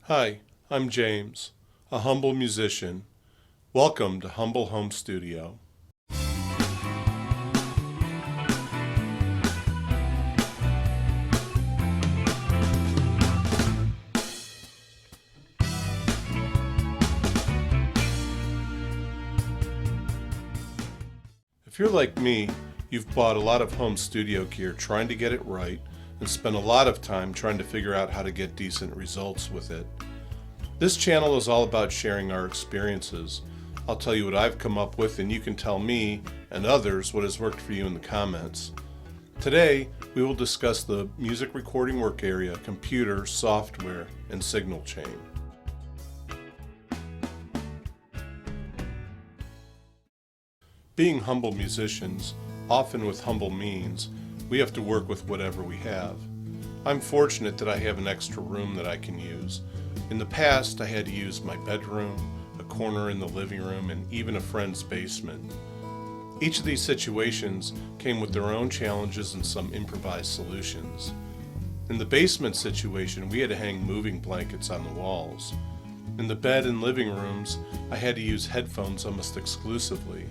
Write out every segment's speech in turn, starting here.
Hi, I'm James, a humble musician. Welcome to Humble Home Studio. If you're like me, you've bought a lot of home studio gear trying to get it right and spent a lot of time trying to figure out how to get decent results with it. This channel is all about sharing our experiences. I'll tell you what I've come up with, and you can tell me and others what has worked for you in the comments. Today, we will discuss the music recording work area, computer, software, and signal chain. Being humble musicians, often with humble means, we have to work with whatever we have. I'm fortunate that I have an extra room that I can use. In the past, I had to use my bedroom, a corner in the living room, and even a friend's basement. Each of these situations came with their own challenges and some improvised solutions. In the basement situation, we had to hang moving blankets on the walls. In the bed and living rooms, I had to use headphones almost exclusively.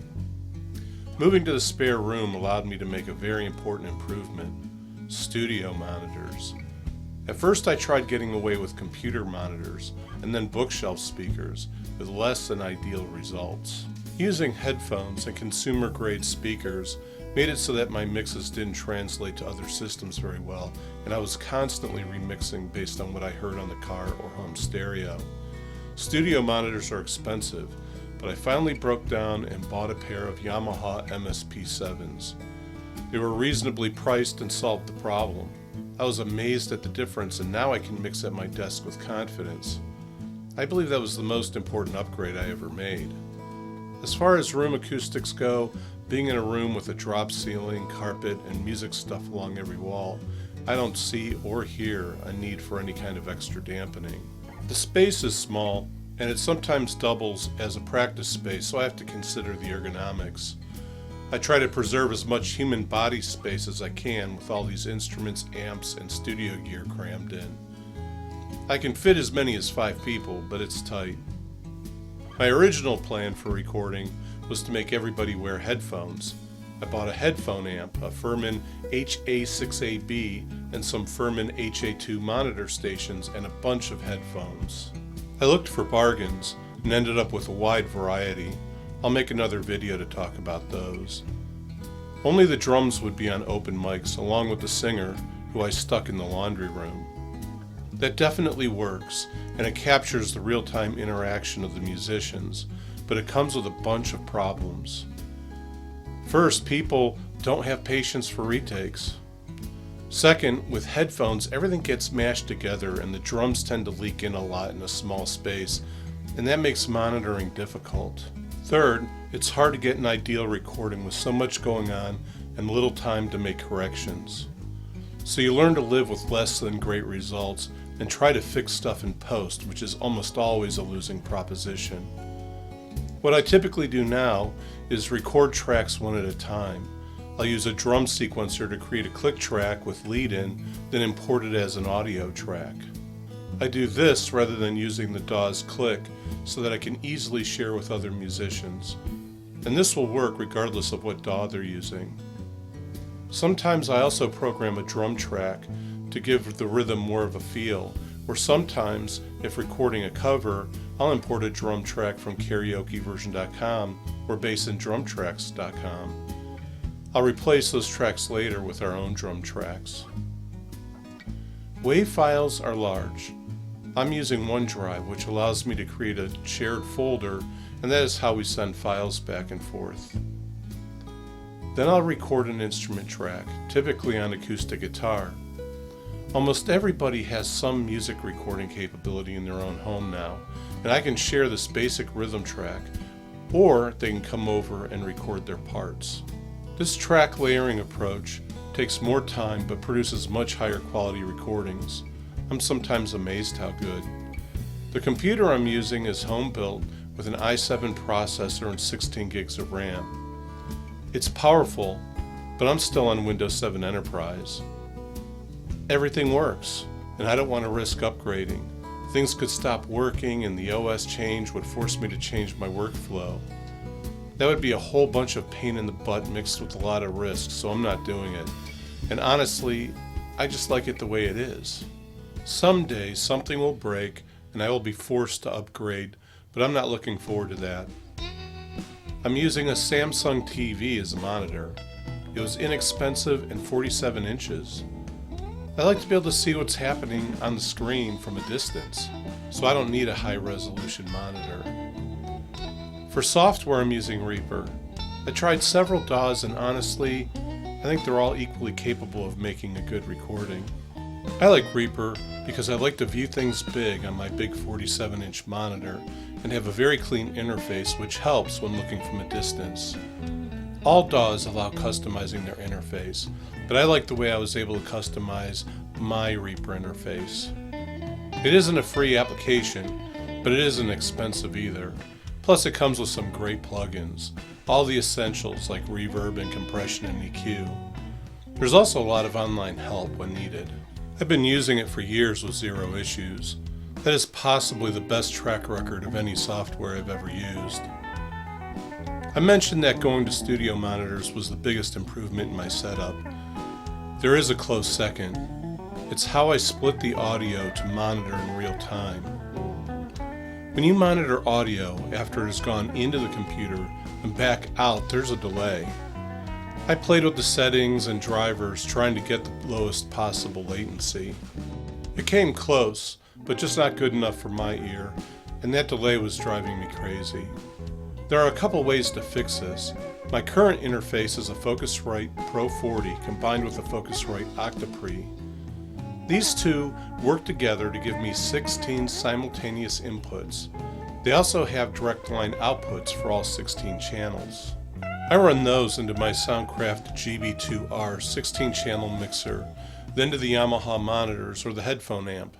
Moving to the spare room allowed me to make a very important improvement: studio monitors. At first I tried getting away with computer monitors and then bookshelf speakers with less than ideal results. Using headphones and consumer-grade speakers made it so that my mixes didn't translate to other systems very well, and I was constantly remixing based on what I heard on the car or home stereo. Studio monitors are expensive, but I finally broke down and bought a pair of Yamaha MSP7s. They were reasonably priced and solved the problem. I was amazed at the difference, and now I can mix at my desk with confidence. I believe that was the most important upgrade I ever made. As far as room acoustics go, being in a room with a drop ceiling, carpet, and music stuff along every wall, I don't see or hear a need for any kind of extra dampening. The space is small, and it sometimes doubles as a practice space, so I have to consider the ergonomics. I try to preserve as much human body space as I can with all these instruments, amps, and studio gear crammed in. I can fit as many as 5 people, but it's tight. My original plan for recording was to make everybody wear headphones. I bought a headphone amp, a Furman HA6AB, and some Furman HA2 monitor stations, and a bunch of headphones. I looked for bargains and ended up with a wide variety. I'll make another video to talk about those. Only the drums would be on open mics, along with the singer, who I stuck in the laundry room. That definitely works, and it captures the real-time interaction of the musicians, but it comes with a bunch of problems. First, people don't have patience for retakes. Second, with headphones, everything gets mashed together and the drums tend to leak in a lot in a small space, and that makes monitoring difficult. Third, it's hard to get an ideal recording with so much going on and little time to make corrections. So you learn to live with less than great results and try to fix stuff in post, which is almost always a losing proposition. What I typically do now is record tracks one at a time. I'll use a drum sequencer to create a click track with lead in, then import it as an audio track. I do this rather than using the DAW's click so that I can easily share with other musicians. And this will work regardless of what DAW they're using. Sometimes I also program a drum track to give the rhythm more of a feel, or sometimes, if recording a cover, I'll import a drum track from karaokeversion.com or bassinDrumTracks.com. I'll replace those tracks later with our own drum tracks. WAV files are large. I'm using OneDrive, which allows me to create a shared folder, and that is how we send files back and forth. Then I'll record an instrument track, typically on acoustic guitar. Almost everybody has some music recording capability in their own home now, and I can share this basic rhythm track, or they can come over and record their parts. This track layering approach takes more time but produces much higher quality recordings. I'm sometimes amazed how good. The computer I'm using is home built with an i7 processor and 16 gigs of RAM. It's powerful, but I'm still on Windows 7 Enterprise. Everything works, and I don't want to risk upgrading. things could stop working and the OS change would force me to change my workflow. That would be a whole bunch of pain in the butt mixed with a lot of risk, so I'm not doing it. And honestly, I just like it the way it is. Someday something will break and I will be forced to upgrade, but I'm not looking forward to that. I'm using a Samsung TV as a monitor. It was inexpensive and 47 inches. I like to be able to see what's happening on the screen from a distance, so I don't need a high-resolution monitor. For software, I'm using Reaper. I tried several DAWs and honestly, I think they're all equally capable of making a good recording. I like Reaper because I like to view things big on my big 47-inch monitor and have a very clean interface, which helps when looking from a distance. All DAWs allow customizing their interface, but I like the way I was able to customize my Reaper interface. It isn't a free application, but it isn't expensive either. Plus it comes with some great plugins, all the essentials like reverb and compression and EQ. There's also a lot of online help when needed. I've been using it for years with zero issues. That is possibly the best track record of any software I've ever used. I mentioned that going to studio monitors was the biggest improvement in my setup. There is a close second. It's how I split the audio to monitor in real time. When you monitor audio after it has gone into the computer and back out, there's a delay. I played with the settings and drivers trying to get the lowest possible latency. It came close, but just not good enough for my ear, and that delay was driving me crazy. There are a couple ways to fix this. My current interface is a Focusrite Pro 40 combined with a Focusrite Octapre. These two work together to give me 16 simultaneous inputs. They also have direct line outputs for all 16 channels. I run those into my Soundcraft GB2R 16-channel mixer, then to the Yamaha monitors or the headphone amp.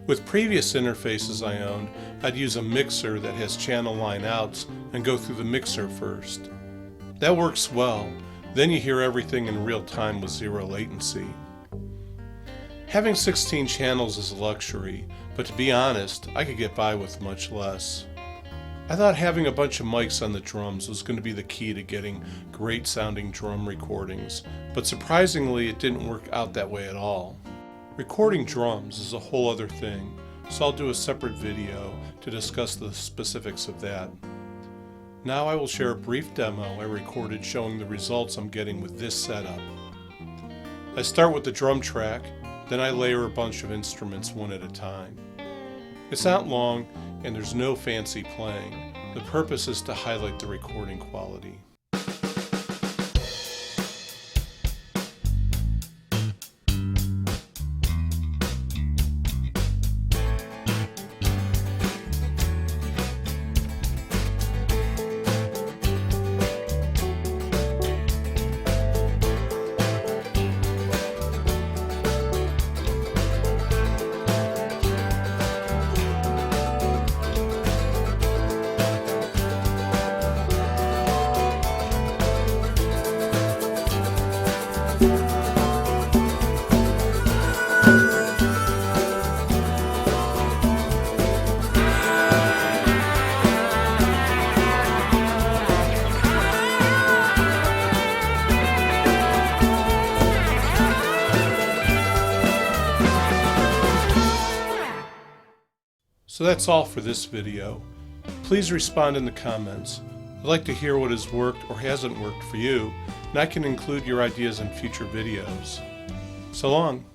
With previous interfaces I owned, I'd use a mixer that has channel line outs and go through the mixer first. That works well, then you hear everything in real time with zero latency. Having 16 channels is a luxury, but to be honest, I could get by with much less. I thought having a bunch of mics on the drums was going to be the key to getting great sounding drum recordings, but surprisingly it didn't work out that way at all. Recording drums is a whole other thing, so I'll do a separate video to discuss the specifics of that. Now I will share a brief demo I recorded showing the results I'm getting with this setup. I start with the drum track, then I layer a bunch of instruments one at a time. It's not long and there's no fancy playing. The purpose is to highlight the recording quality. So that's all for this video. Please respond in the comments. I'd like to hear what has worked or hasn't worked for you, and I can include your ideas in future videos. So long.